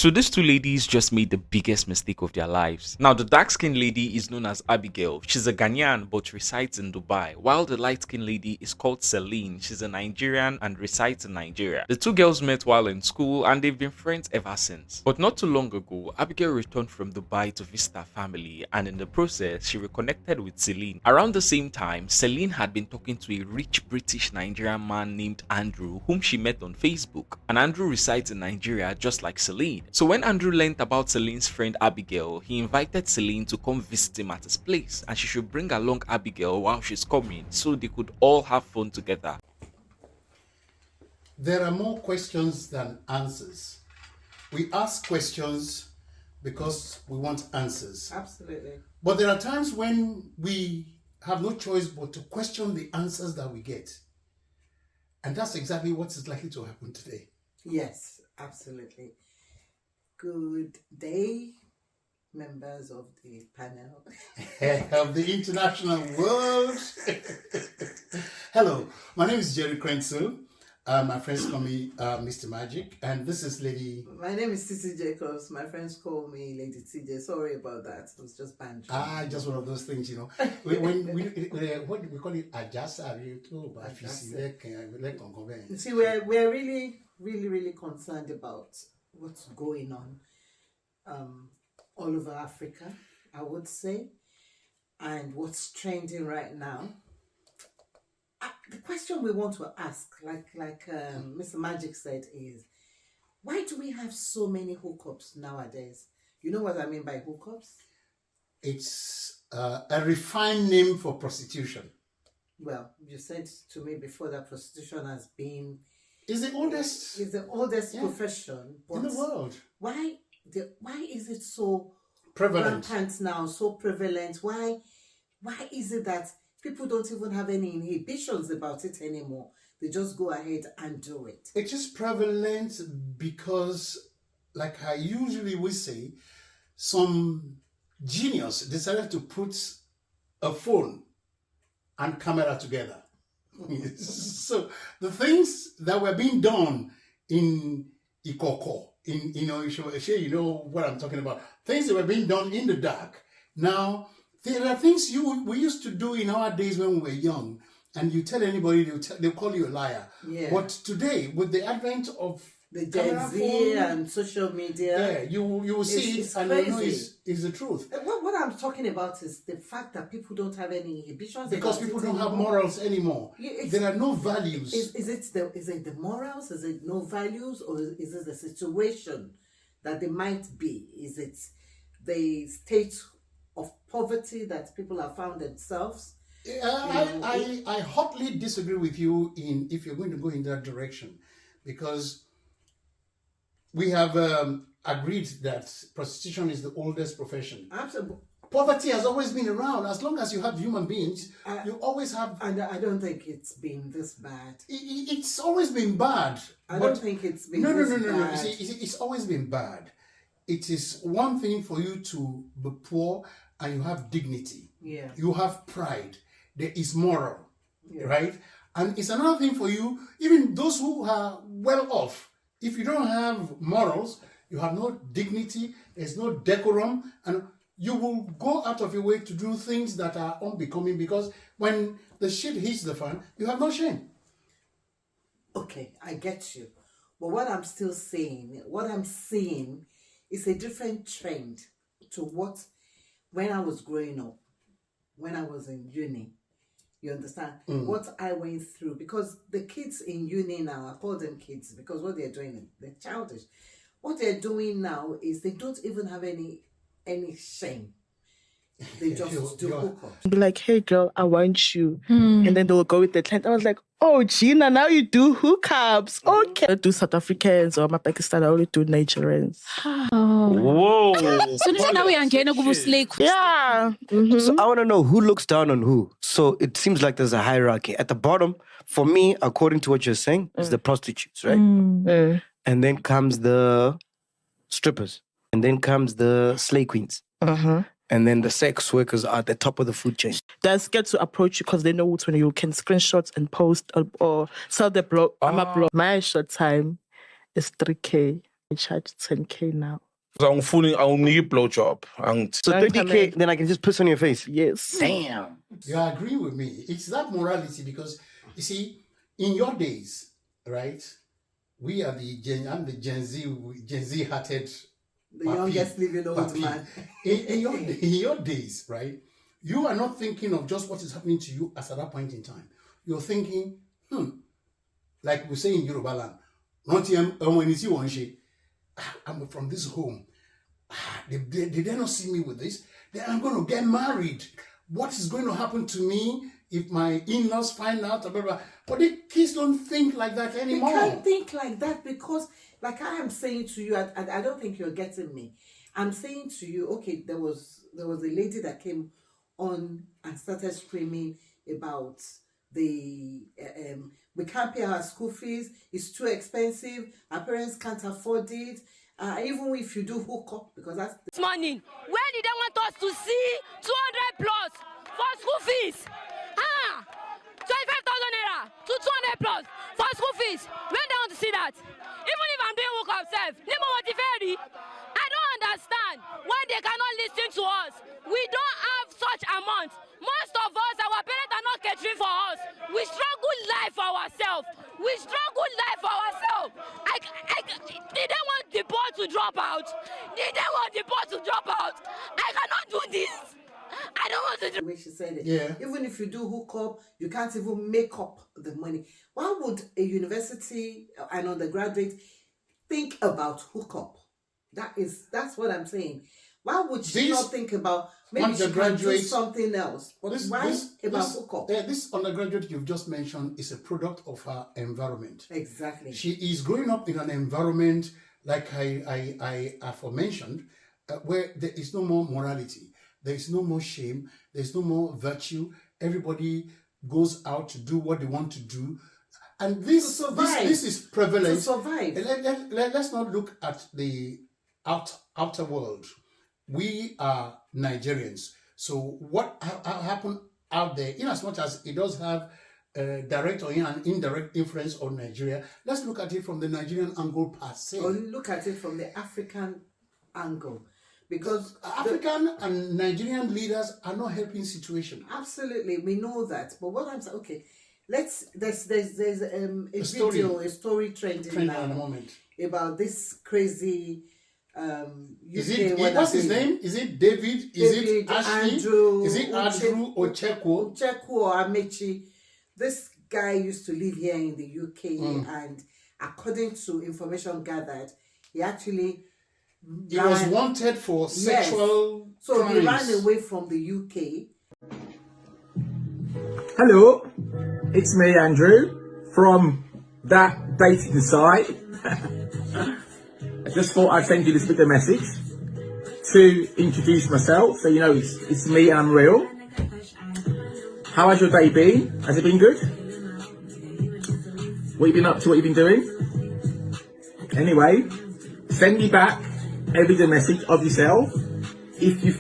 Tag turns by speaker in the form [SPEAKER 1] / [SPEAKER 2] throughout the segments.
[SPEAKER 1] So these two ladies just made the biggest mistake of their lives. Now, the dark-skinned lady is known as Abigail. She's a Ghanaian but resides in Dubai, while the light-skinned lady is called Celine. She's a Nigerian and resides in Nigeria. The two girls met while in school and they've been friends ever since. But not too long ago, Abigail returned from Dubai to visit her family, and in the process, she reconnected with Celine. Around the same time, Celine had been talking to a rich British Nigerian man named Andrew, whom she met on Facebook. And Andrew resides in Nigeria just like Celine. So when Andrew learned about Celine's friend Abigail, he invited Celine to come visit him at his place, and she should bring along Abigail while she's coming so they could all have fun together.
[SPEAKER 2] There are more questions than answers. We ask questions because we want answers.
[SPEAKER 3] Absolutely.
[SPEAKER 2] But there are times when we have no choice but to question the answers that we get. And that's exactly what is likely to happen today.
[SPEAKER 3] Yes, absolutely. Good day, members of the panel.
[SPEAKER 2] Of the international world. Hello, my name is Jerry Krenzel. My friends call me Mr. Magic, and this is Lady...
[SPEAKER 3] My name is Titi Jacobs. My friends call me Lady TJ. Sorry about that. It was just bantering.
[SPEAKER 2] Just one of those things, you know. What we call it,
[SPEAKER 3] You see, we're really concerned about what's going on all over Africa, I would say, and what's trending right now. The question we want to ask, like Mr. Magic said, is why do we have so many hookups nowadays? You know what I mean by hookups?
[SPEAKER 2] It's a refined name for prostitution.
[SPEAKER 3] Well, you said to me before that prostitution has been...
[SPEAKER 2] It's the oldest
[SPEAKER 3] profession
[SPEAKER 2] in the world.
[SPEAKER 3] Why is it so
[SPEAKER 2] prevalent
[SPEAKER 3] rampant now, so prevalent? Why is it that people don't even have any inhibitions about it anymore? They just go ahead and do it.
[SPEAKER 2] It is prevalent because, like I usually will say, some genius decided to put a phone and camera together. So the things that were being done in Ikoko, you know what I'm talking about. Things that were being done in the dark. Now, there are things we used to do in our days when we were young, and you tell anybody, they'll call you a liar. Yeah. But today, with the advent of
[SPEAKER 3] the Gen Z and social media,
[SPEAKER 2] you will see it and you know it's the truth.
[SPEAKER 3] What I'm talking about is the fact that people don't have any inhibitions.
[SPEAKER 2] Because people don't have morals anymore. There are no values.
[SPEAKER 3] Is it the morals? Is it no values? Or is it the situation that they might be? Is it the state of poverty that people have found themselves?
[SPEAKER 2] I hotly disagree with you if you're going to go in that direction, because we have agreed that prostitution is the oldest profession.
[SPEAKER 3] Absolutely.
[SPEAKER 2] Poverty has always been around. As long as you have human beings, you always have...
[SPEAKER 3] And I don't think it's been this bad.
[SPEAKER 2] It's always been bad.
[SPEAKER 3] I don't think it's been this bad.
[SPEAKER 2] No. It's always been bad. It is one thing for you to be poor and you have dignity.
[SPEAKER 3] Yeah.
[SPEAKER 2] You have pride. There is moral, right? And it's another thing for you, even those who are well off. If you don't have morals, you have no dignity, there's no decorum, and you will go out of your way to do things that are unbecoming, because when the shit hits the fan, you have no shame.
[SPEAKER 3] Okay, I get you. But what I'm seeing is a different trend to what when I was growing up, when I was in uni. You understand? What I went through, because the kids in uni now, I call them kids because what they're doing, they're childish. What they're doing now is they don't even have any shame. They just do hookups.
[SPEAKER 4] Be like, hey girl, I want you. And then they will go with the client. I was like, oh Gina, now you do hookups. Okay. I do South Africans or my Pakistan, I only do Nigerians.
[SPEAKER 5] Whoa.
[SPEAKER 6] So now we are getting a slave.
[SPEAKER 4] Yeah.
[SPEAKER 5] So I want to know who looks down on who. So it seems like there's a hierarchy. At the bottom, for me, according to what you're saying, is the prostitutes, right? And then comes the strippers. And then comes the slay queens. And then the sex workers are at the top of the food chain.
[SPEAKER 4] They're scared to approach you because they know which one you can screenshot and post or sell the blog. I'm a blog. My short time is 3K. I charge 10K now.
[SPEAKER 7] So I'm falling on new blowjob.
[SPEAKER 5] So 30K, then I can just piss on your face.
[SPEAKER 4] Yes.
[SPEAKER 5] Damn.
[SPEAKER 2] You are agreeing with me. It's that morality because, you see, in your days, right, we are I'm the Gen Z hearted.
[SPEAKER 3] The youngest living old man.
[SPEAKER 2] In your days, right, you are not thinking of just what is happening to you as at that point in time. You're thinking, like we say in Yoruba land, I'm from this home. Did they not see me with this? Then I'm going to get married. What is going to happen to me if my in-laws find out? Blah, blah, blah. But the kids don't think like that anymore.
[SPEAKER 3] They can't think like that because, like I am saying to you, I don't think you're getting me. I'm saying to you, okay, there was a lady that came on and started screaming about we can't pay our school fees, it's too expensive, our parents can't afford it, even if you do hook up, because that's
[SPEAKER 8] this morning. Where did they want us to see 200 plus for school fees? 25,000 naira to 200 plus for school fees. When they want to see that? Even if I'm doing hook up self, I don't understand why they cannot listen to us. We don't have such amounts. Most of us, our parents are not catering for us. We struggle life for ourselves. Did they want the board to drop out? I cannot do this. I don't want to do.
[SPEAKER 3] The way she said it.
[SPEAKER 2] Yeah.
[SPEAKER 3] Even if you do hook up, you can't even make up the money. Why would a university and undergraduate think about hook up? That's what I'm saying. Why would she not think about maybe she can do something else? But why about hook up?
[SPEAKER 2] This undergraduate you've just mentioned is a product of her environment.
[SPEAKER 3] Exactly.
[SPEAKER 2] She is growing up in an environment like I aforementioned, where there is no more morality, there is no more shame, there is no more virtue. Everybody goes out to do what they want to do, and this is prevalent.
[SPEAKER 3] To survive.
[SPEAKER 2] Let's not look at the outer world. We are Nigerians, so what happened out there, in as much as it does have direct or an indirect influence on Nigeria, let's look at it from the Nigerian angle per se.
[SPEAKER 3] Or look at it from the African angle, because
[SPEAKER 2] African and Nigerian leaders are not helping situation.
[SPEAKER 3] Absolutely, we know that. But what I'm saying, okay, there's a story trending now
[SPEAKER 2] at the moment
[SPEAKER 3] about this crazy
[SPEAKER 2] what's his name? Is it David? Is it Ashley?
[SPEAKER 3] Andrew?
[SPEAKER 2] Is it Andrew Ochekwo?
[SPEAKER 3] Or Amaechi? This guy used to live here in the UK, and according to information gathered, he
[SPEAKER 2] was wanted for sexual crimes.
[SPEAKER 3] So he ran away from the UK.
[SPEAKER 9] Hello, it's me, Andrew, from that dating site. I just thought I'd send you this little message to introduce myself, so you know it's me and I'm real. How has your day been? Has it been good? What have you been up to? What have you been doing? Anyway, send me back a video message of yourself if you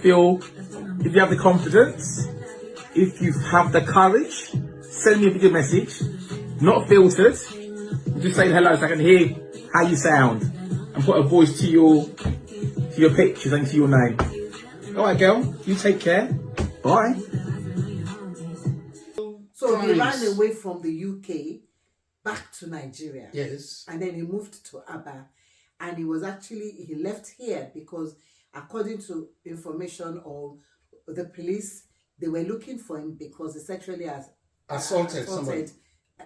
[SPEAKER 9] have the confidence, if you have the courage. Send me a video message, not filtered. Just saying hello so I can hear how you sound and put a voice to your pictures and to your name. All right, girl, you take care. Bye.
[SPEAKER 3] So he ran away from the UK back to Nigeria.
[SPEAKER 2] Yes.
[SPEAKER 3] And then he moved to Aba. And he left here because according to information of the police, they were looking for him because he sexually assaulted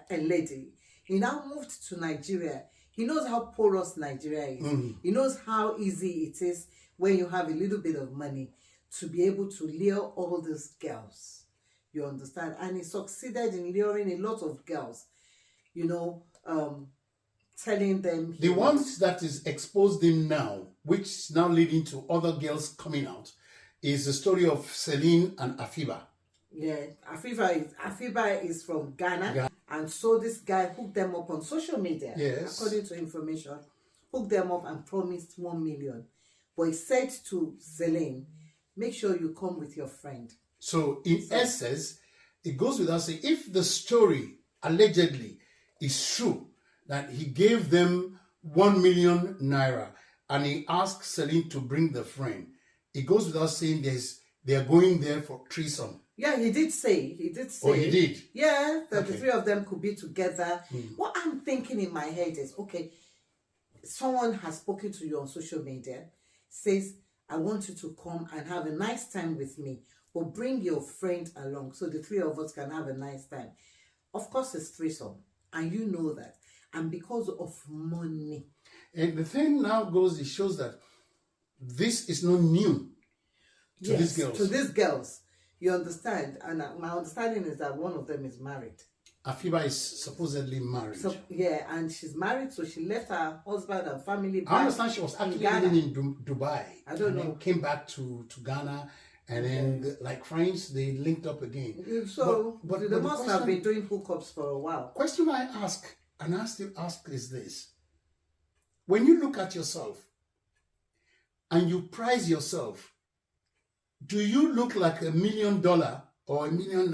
[SPEAKER 3] a lady. He now moved to Nigeria. He knows how porous Nigeria is. He knows how easy it is when you have a little bit of money to be able to lure all these girls. You understand? And he succeeded in luring a lot of girls, telling them...
[SPEAKER 2] The ones that is exposed him now, which is now leading to other girls coming out, is the story of Celine and Afibah.
[SPEAKER 3] Yeah, Afibah is from Ghana. And so this guy hooked them up on social media, according to information, hooked them up and promised 1 million. But he said to Celine, make sure you come with your friend.
[SPEAKER 2] So in essence, it goes without saying, if the story allegedly is true, that he gave them 1 million naira, and he asks Celine to bring the friend, it goes without saying they are going there for threesome.
[SPEAKER 3] Yeah, he did say.
[SPEAKER 2] Oh, he did?
[SPEAKER 3] Yeah, that the three of them could be together. What I'm thinking in my head is, okay, someone has spoken to you on social media, says, I want you to come and have a nice time with me, but bring your friend along so the three of us can have a nice time. Of course, it's threesome, and you know that. And because of money.
[SPEAKER 2] And the thing now goes, it shows that this is not new to these girls.
[SPEAKER 3] To these girls. You understand? And my understanding is that one of them is married.
[SPEAKER 2] Afibah is supposedly married.
[SPEAKER 3] So, yeah, and she's married, so she left her husband and family back.
[SPEAKER 2] I understand she was actually living in Dubai.
[SPEAKER 3] I don't know.
[SPEAKER 2] Then came back to Ghana, and then, like friends, they linked up again.
[SPEAKER 3] So, but they must have been doing hookups for a while.
[SPEAKER 2] Question I ask, and I still ask, is this. When you look at yourself, and you prize yourself, do you look like $1 million or ₦1 million?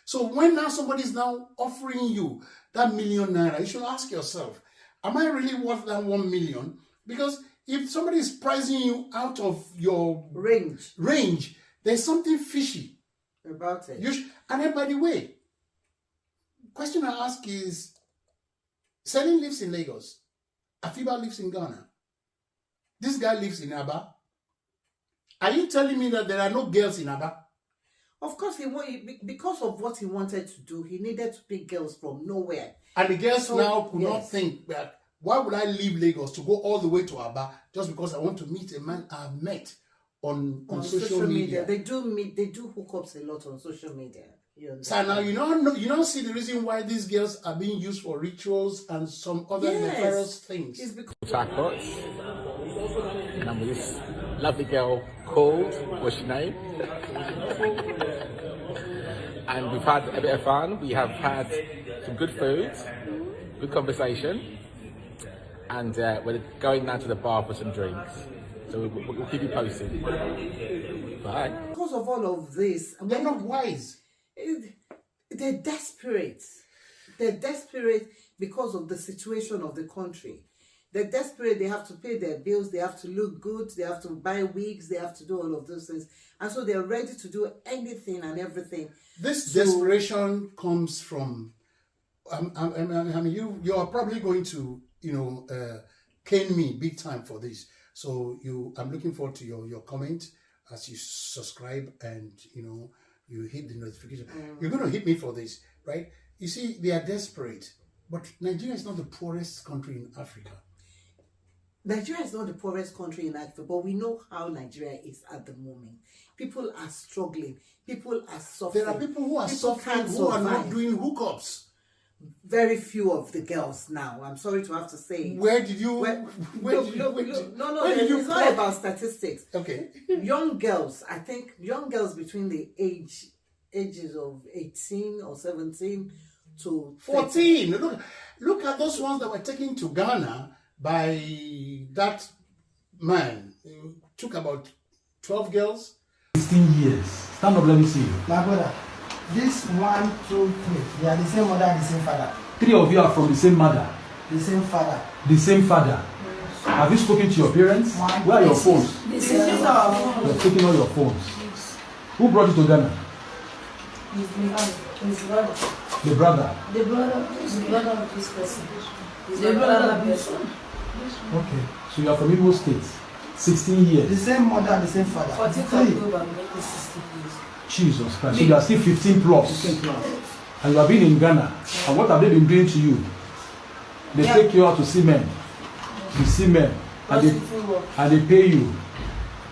[SPEAKER 2] So when now somebody is now offering you that ₦1 million, you should ask yourself, am I really worth that 1 million? Because if somebody is pricing you out of your range, there's something fishy
[SPEAKER 3] about it.
[SPEAKER 2] And then, by the way, question I ask is, Celine lives in Lagos. Afibah lives in Ghana. This guy lives in Aba. Are you telling me that there are no girls in Aba?
[SPEAKER 3] Of course, because of what he wanted to do, he needed to pick girls from nowhere.
[SPEAKER 2] And the girls now could not think that, why would I leave Lagos to go all the way to Aba just because I want to meet a man I've met on social media?
[SPEAKER 3] They do hookups a lot on social media.
[SPEAKER 2] So now you don't see the reason why these girls are being used for rituals and some other nefarious things.
[SPEAKER 3] It's because
[SPEAKER 9] and I'm with this lovely girl called, what's your name? And we've had a bit of fun. We have had some good food, good conversation, and we're going down to the bar for some drinks. So we'll keep you posted. Bye.
[SPEAKER 3] Because of all of this,
[SPEAKER 2] they're not wise.
[SPEAKER 3] They're desperate. They're desperate because of the situation of the country. They're desperate. They have to pay their bills. They have to look good. They have to buy wigs. They have to do all of those things. And so they're ready to do anything and everything.
[SPEAKER 2] This desperation comes from, you are probably going to, cane me big time for this. So I'm looking forward to your comment as you subscribe and, you hit the notification. You're going to hit me for this, right? You see, they are desperate. But Nigeria is not the poorest country in Africa.
[SPEAKER 3] Nigeria is not the poorest country in Africa, but we know how Nigeria is at the moment. People are struggling. People are suffering.
[SPEAKER 2] There are people who are suffering who are not doing hookups.
[SPEAKER 3] Very few of the girls now. I'm sorry to have to say.
[SPEAKER 2] Where did you?
[SPEAKER 3] It's not about statistics.
[SPEAKER 2] Okay.
[SPEAKER 3] Young girls, I think young girls between the ages of 18 or 17 to
[SPEAKER 2] 14. Look at those ones that were taken to Ghana by that man. It took about 12 girls.
[SPEAKER 10] 16 years. Stand up, let me see you.
[SPEAKER 11] My brother, this 1, 2, 3, they are the same mother, the same father.
[SPEAKER 10] 3 of you are from the same mother.
[SPEAKER 11] The same father.
[SPEAKER 10] The same father. Yes. Have you spoken to your parents? Where are your phones?
[SPEAKER 11] This is our phone.
[SPEAKER 10] You're taking all your phones. Yes. Who brought you to Ghana?
[SPEAKER 11] His brother.
[SPEAKER 10] The brother?
[SPEAKER 11] The brother of this person. The brother of this one.
[SPEAKER 10] Okay. So you are from Imo State. 16 years.
[SPEAKER 11] The same mother, the same father.
[SPEAKER 6] 14th October, 16 years.
[SPEAKER 10] Jesus Christ. So you are still 15 plus. 15 plus. And you have been in Ghana. And what have they been doing to you? They take you out to see men. To see men. And they pay you.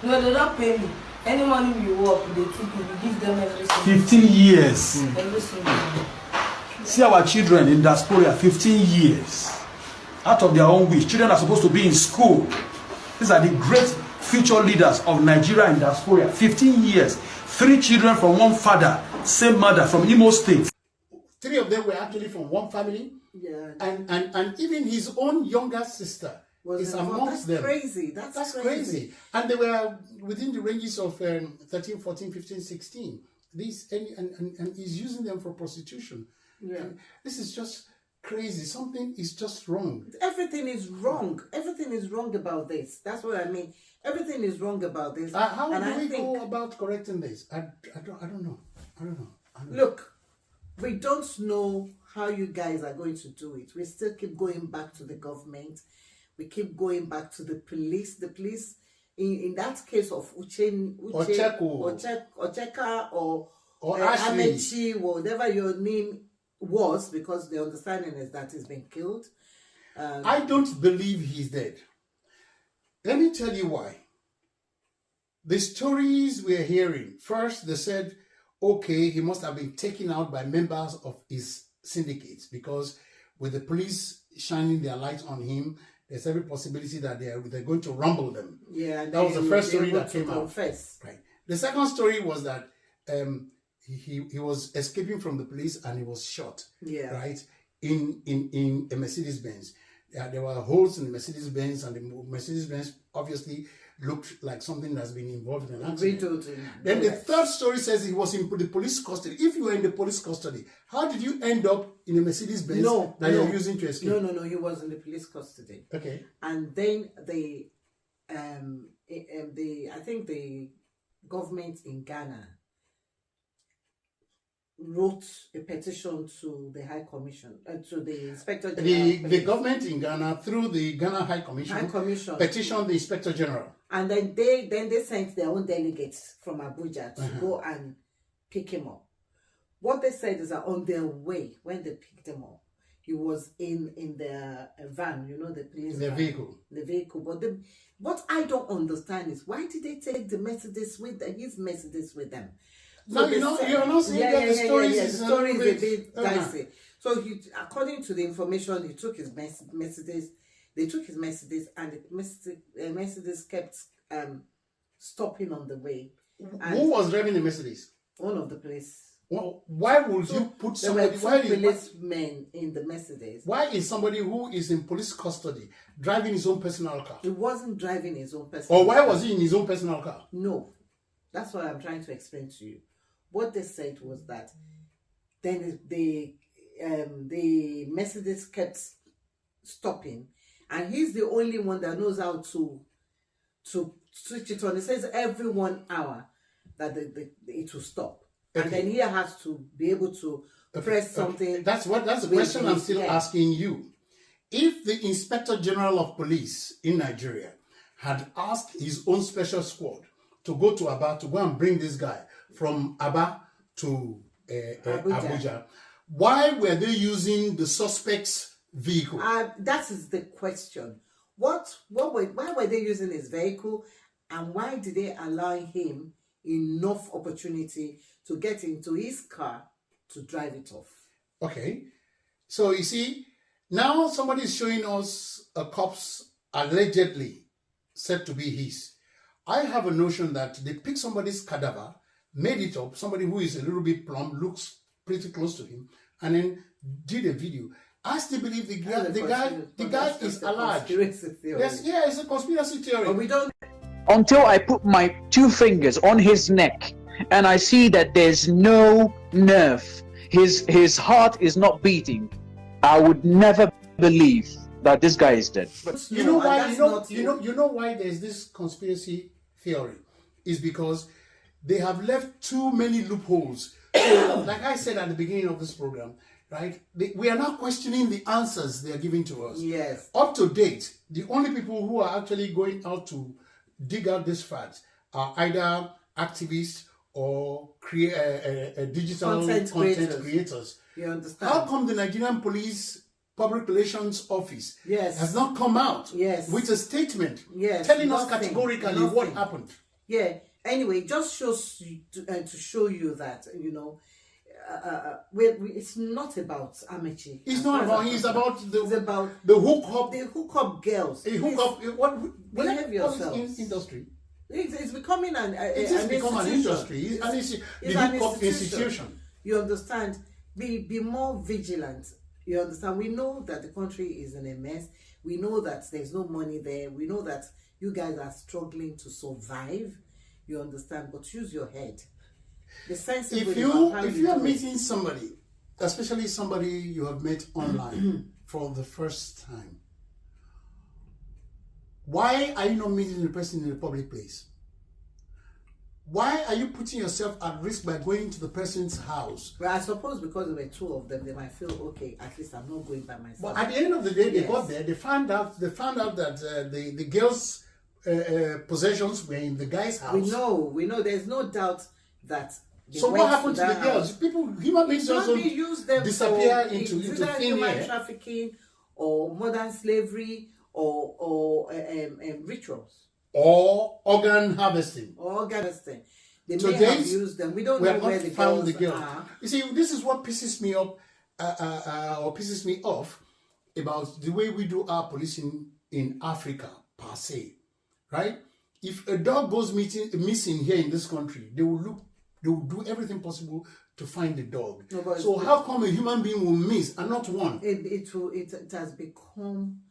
[SPEAKER 11] No, they don't pay me. Any money you work, they take you, we give them everything.
[SPEAKER 10] 15 years.
[SPEAKER 11] Everything.
[SPEAKER 10] See our children in diaspora, 15 years. Out of their own wish. Children are supposed to be in school. These are the great future leaders of Nigeria in diaspora. 15 years. 3 children from one father, same mother from Imo State.
[SPEAKER 2] 3 of them were actually from one family.
[SPEAKER 3] Yeah.
[SPEAKER 2] And even his own younger sister is amongst them.
[SPEAKER 3] Crazy. That's crazy.
[SPEAKER 2] And they were within the ranges of 13, 14, 15, 16. And he's using them for prostitution.
[SPEAKER 3] Yeah.
[SPEAKER 2] And this is just crazy. Something is just wrong.
[SPEAKER 3] Everything is wrong. Everything is wrong about this. That's what I mean. Everything is wrong about this.
[SPEAKER 2] How do we go about correcting this? I don't know.
[SPEAKER 3] Look, we don't know how you guys are going to do it. We still keep going back to the government. We keep going back to the police. The police, in that case of Ocheka or Amaechi, whatever your name was, because the understanding is that he's been killed.
[SPEAKER 2] I don't believe he's dead. Let me tell you why. The stories we're hearing, first they said, okay, he must have been taken out by members of his syndicates, because with the police shining their light on him, there's every possibility that they're going to rumble them.
[SPEAKER 3] Yeah,
[SPEAKER 2] that was the first story that came out.
[SPEAKER 3] Right.
[SPEAKER 2] The second story was that he was escaping from the police and he was shot.
[SPEAKER 3] Yeah.
[SPEAKER 2] Right, in a Mercedes Benz. There were holes in the Mercedes Benz, and the Mercedes Benz obviously looked like something that's been involved in an accident. Then the third story says he was in the police custody. If you were in the police custody, how did you end up in a Mercedes Benz that you're using to escape?
[SPEAKER 3] No, he was in the police custody.
[SPEAKER 2] Okay.
[SPEAKER 3] And then I think the government in Ghana wrote a petition to the High Commission, to the Inspector General.
[SPEAKER 2] The government in Ghana, through the Ghana High Commission, petitioned the Inspector General.
[SPEAKER 3] And then they sent their own delegates from Abuja to go and pick him up. What they said is that on their way, when they picked him up, he was in their van, the police van. The vehicle. But what I don't understand is, why did they take the Mercedes his Mercedes with them?
[SPEAKER 2] So you're not saying that the story is
[SPEAKER 3] a bit dicey. So according to the information, he took his Mercedes. They took his Mercedes, and the Mercedes kept stopping on the way.
[SPEAKER 2] Who was driving the Mercedes?
[SPEAKER 3] One of the police.
[SPEAKER 2] Well, why would you put somebody?
[SPEAKER 3] There were two policemen in the Mercedes.
[SPEAKER 2] Why is somebody who is in police custody driving his own personal car?
[SPEAKER 3] He wasn't driving his own personal car.
[SPEAKER 2] Or why was he in his own personal car?
[SPEAKER 3] No, that's what I'm trying to explain to you. What they said was that then the Mercedes kept stopping, and he's the only one that knows how to switch it on. It says every 1 hour that it will stop, and then he has to be able to press something.
[SPEAKER 2] That's the question I'm still asking you. If the Inspector General of Police in Nigeria had asked his own special squad to go to Aba to go and bring this guy from Aba to Abuja, why were they using the suspect's vehicle?
[SPEAKER 3] That is the question. Why were they using his vehicle, and why did they allow him enough opportunity to get into his car to drive it off?
[SPEAKER 2] Okay, so you see, now somebody is showing us a corpse allegedly said to be his. I have a notion that they picked somebody's cadaver, made it up, somebody who is a little bit plump, looks pretty close to him, and then did a video. I still believe the guy is alive. Yes, yeah, it's a conspiracy theory.
[SPEAKER 3] But we don't.
[SPEAKER 12] Until I put my 2 fingers on his neck and I see that there's no nerve, his heart is not beating, I would never believe that this guy is dead.
[SPEAKER 2] But you know why? You know why there's this conspiracy theory? Is because they have left too many loopholes. So, like I said at the beginning of this program, right? We are not questioning the answers they are giving to us.
[SPEAKER 3] Yes.
[SPEAKER 2] Up to date, the only people who are actually going out to dig out these facts are either activists or digital content creators.
[SPEAKER 3] You understand?
[SPEAKER 2] How come the Nigerian Police Public Relations Office has not come out with a statement telling us categorically what happened?
[SPEAKER 3] Yeah. Anyway, just shows to show you that, it's not about Amaechi.
[SPEAKER 2] It's not about. It's about the hookup.
[SPEAKER 3] The hookup girls.
[SPEAKER 2] A hookup. What?
[SPEAKER 3] Behave yourselves.
[SPEAKER 2] Industry.
[SPEAKER 3] It's becoming an
[SPEAKER 2] industry. It's an institution.
[SPEAKER 3] You understand? Be more vigilant. You understand? We know that the country is in a mess. We know that there's no money there. We know that you guys are struggling to survive. You understand? But use your head. Be sensible.
[SPEAKER 2] If you are meeting somebody especially somebody you have met online for the first time, why are you not meeting the person in the public place? Why are you putting yourself at risk by going to the person's house?
[SPEAKER 3] Well, I suppose because there were two of them, they might feel, okay, at least I'm not going by myself.
[SPEAKER 2] But at the end of the day, they got there. They found out that the girl's possessions were in the guy's house.
[SPEAKER 3] We know. There's no doubt that.
[SPEAKER 2] So what happened to the girls? People, human beings also
[SPEAKER 3] use them
[SPEAKER 2] disappear into
[SPEAKER 3] human trafficking or modern slavery or rituals.
[SPEAKER 2] Or organ harvesting.
[SPEAKER 3] They may have used them. We don't know where the girls are.
[SPEAKER 2] You see, this is what pisses me up or pisses me off about the way we do our policing in Africa per se, right? If a dog goes missing here in this country, they will do everything possible to find the dog.
[SPEAKER 3] No,
[SPEAKER 2] so how come a human being will miss and not one?
[SPEAKER 3] It has become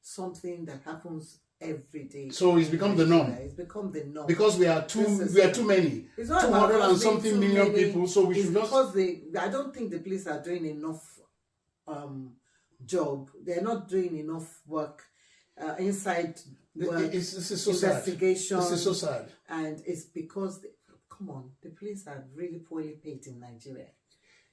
[SPEAKER 3] something that happens every day.
[SPEAKER 2] So it's become the norm.
[SPEAKER 3] It's become the norm
[SPEAKER 2] because we are too many.
[SPEAKER 3] It's not
[SPEAKER 2] 200 and something million people. So we should
[SPEAKER 3] because I don't think the police are doing enough job. They're not doing enough work inside work.
[SPEAKER 2] This is so
[SPEAKER 3] investigation.
[SPEAKER 2] Sad. This is so sad.
[SPEAKER 3] And it's because come on, the police are really poorly paid in Nigeria.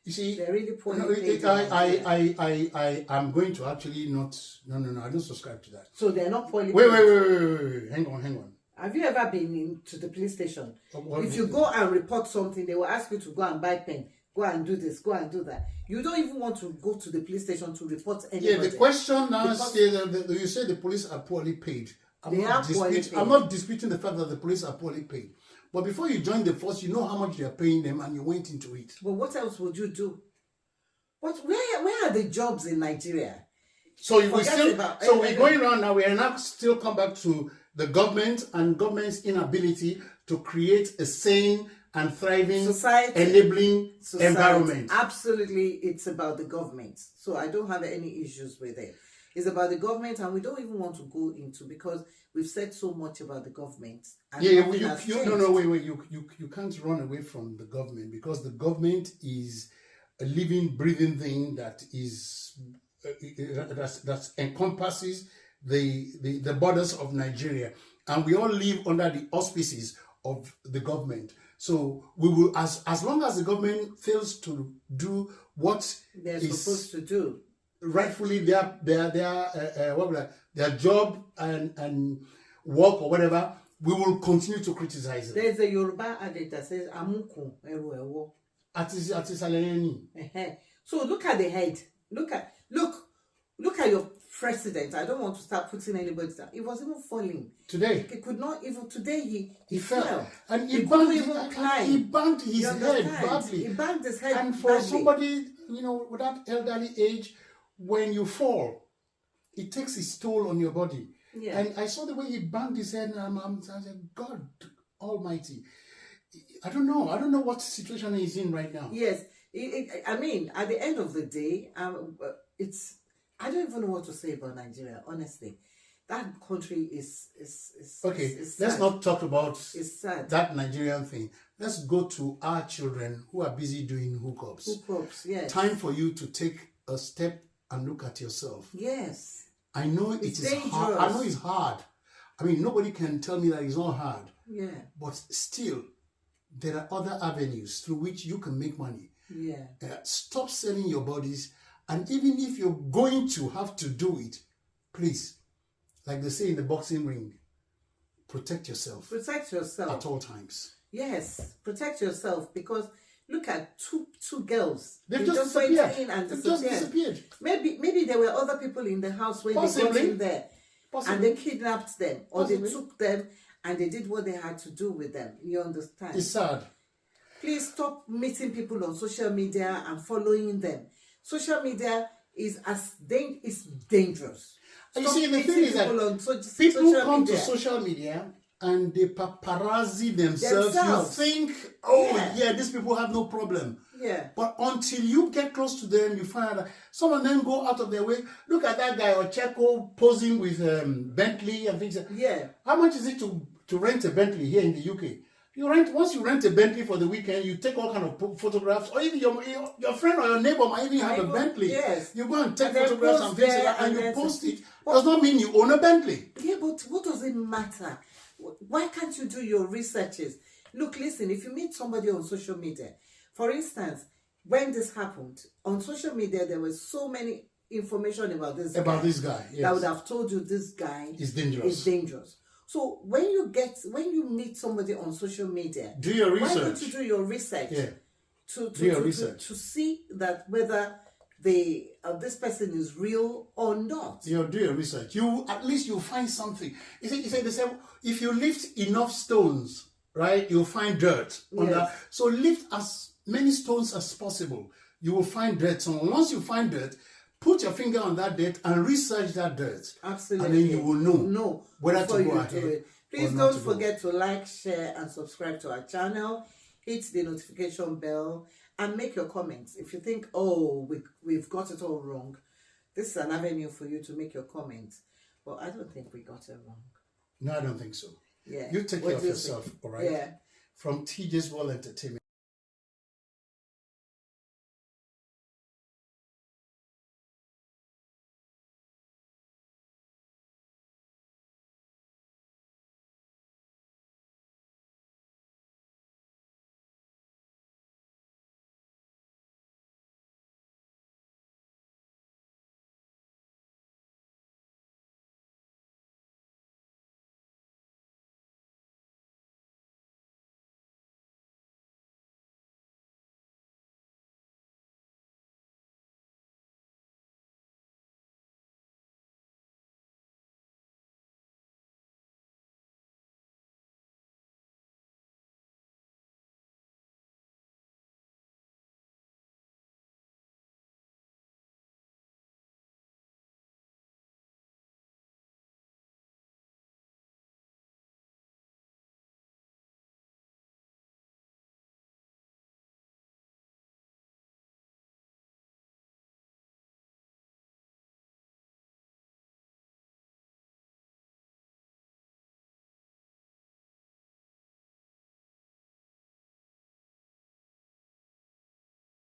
[SPEAKER 2] You see,
[SPEAKER 3] they're really poorly paid. I
[SPEAKER 2] am going to actually not. No. I don't subscribe to that.
[SPEAKER 3] So they're not poorly paid.
[SPEAKER 2] Wait. Hang on.
[SPEAKER 3] Have you ever been into the police station? If you go and report something, they will ask you to go and buy pen. Go and do this. Go and do that. You don't even want to go to the police station to report anybody.
[SPEAKER 2] Yeah, the question now is you say the police are poorly paid. I'm not disputing the fact that the police are poorly paid. But before you join the force, you know how much they are paying them and you went into it.
[SPEAKER 3] But what else would you do? Where are the jobs in Nigeria?
[SPEAKER 2] So we're going around now. We are now still come back to the government and government's inability to create a sane and thriving, enabling environment.
[SPEAKER 3] Absolutely, it's about the government. So I don't have any issues with it. It's about the government, and we don't even want to go into because we've said so much about the government. And
[SPEAKER 2] wait. You can't run away from the government because the government is a living, breathing thing that is that encompasses the borders of Nigeria, and we all live under the auspices of the government. So we will, as long as the government fails to do what
[SPEAKER 3] they're supposed to do,
[SPEAKER 2] rightfully their job and work or whatever, we will continue to criticize them.
[SPEAKER 3] There's a Yoruba adage that says "Amuku eru ewo." So look at the head. Look at your president. I don't want to start putting anybody down. He was even falling
[SPEAKER 2] today.
[SPEAKER 3] He could not even today. He
[SPEAKER 2] fell
[SPEAKER 3] and
[SPEAKER 2] he banged his head badly.
[SPEAKER 3] He banged his head.
[SPEAKER 2] And for somebody with that elderly age, when you fall, it takes its toll on your body.
[SPEAKER 3] Yeah.
[SPEAKER 2] And I saw the way he banged his head, and I said, God Almighty. I don't know what situation he's in right now.
[SPEAKER 3] Yes, I mean, at the end of the day, I don't even know what to say about Nigeria. Honestly, that country is
[SPEAKER 2] okay.
[SPEAKER 3] Is
[SPEAKER 2] let's
[SPEAKER 3] sad.
[SPEAKER 2] not talk about
[SPEAKER 3] that
[SPEAKER 2] Nigerian thing. Let's go to our children who are busy doing hookups.
[SPEAKER 3] Hookups, yes.
[SPEAKER 2] Time for you to take a step and look at yourself.
[SPEAKER 3] Yes.
[SPEAKER 2] I know it's hard. I know it's hard. I mean, nobody can tell me that it's not hard.
[SPEAKER 3] Yeah.
[SPEAKER 2] But still, there are other avenues through which you can make money.
[SPEAKER 3] Yeah.
[SPEAKER 2] Stop selling your bodies. And even if you're going to have to do it, please, like they say in the boxing ring, protect yourself.
[SPEAKER 3] Protect yourself.
[SPEAKER 2] At all times.
[SPEAKER 3] Yes. Protect yourself because look at two girls.
[SPEAKER 2] They just disappeared.
[SPEAKER 3] They've just disappeared. Maybe there were other people in the house when they got in there. Possibly. And they kidnapped them. Or they took them and they did what they had to do with them. You understand?
[SPEAKER 2] It's sad.
[SPEAKER 3] Please stop meeting people on social media and following them. Social media is dangerous.
[SPEAKER 2] And you see, the thing is that people come to social media and they paparazzi themselves. You think, these people have no problem.
[SPEAKER 3] Yeah.
[SPEAKER 2] But until you get close to them, you find out that some of them go out of their way. Look at that guy Ocheko posing with Bentley and things.
[SPEAKER 3] Yeah.
[SPEAKER 2] How much is it to rent a Bentley here in the UK? Once you rent a Bentley for the weekend, you take all kind of photographs, or even your friend or your neighbor might even have a Bentley.
[SPEAKER 3] Yes.
[SPEAKER 2] You go and take
[SPEAKER 3] And
[SPEAKER 2] photographs and things like that, and you post it. Does not mean you own a Bentley.
[SPEAKER 3] Yeah, but what does it matter? Why can't you do your researches? Look, listen, if you meet somebody on social media, for instance, when this happened, on social media, there was so many information about this
[SPEAKER 2] guy, yes.
[SPEAKER 3] that would have told you this guy
[SPEAKER 2] is dangerous.
[SPEAKER 3] So when you meet somebody on social media,
[SPEAKER 2] do your research.
[SPEAKER 3] Why don't you do your research?
[SPEAKER 2] Yeah.
[SPEAKER 3] To see that whether this person is real or not.
[SPEAKER 2] You do your research. At least you find something. You say they say if you lift enough stones, right, you'll find dirt on that. So lift as many stones as possible. You will find dirt. So once you find dirt, put your finger on that dirt and research that dirt.
[SPEAKER 3] Absolutely.
[SPEAKER 2] And then you will know whether to go ahead.
[SPEAKER 3] Please don't forget to like, share, and subscribe to our channel. Hit the notification bell and make your comments. If you think, we've got it all wrong, this is an avenue for you to make your comments. Well, I don't think we got it wrong.
[SPEAKER 2] No, I don't think so.
[SPEAKER 3] Yeah.
[SPEAKER 2] You take care of yourself, all right?
[SPEAKER 3] Yeah.
[SPEAKER 2] From TJ's World Entertainment.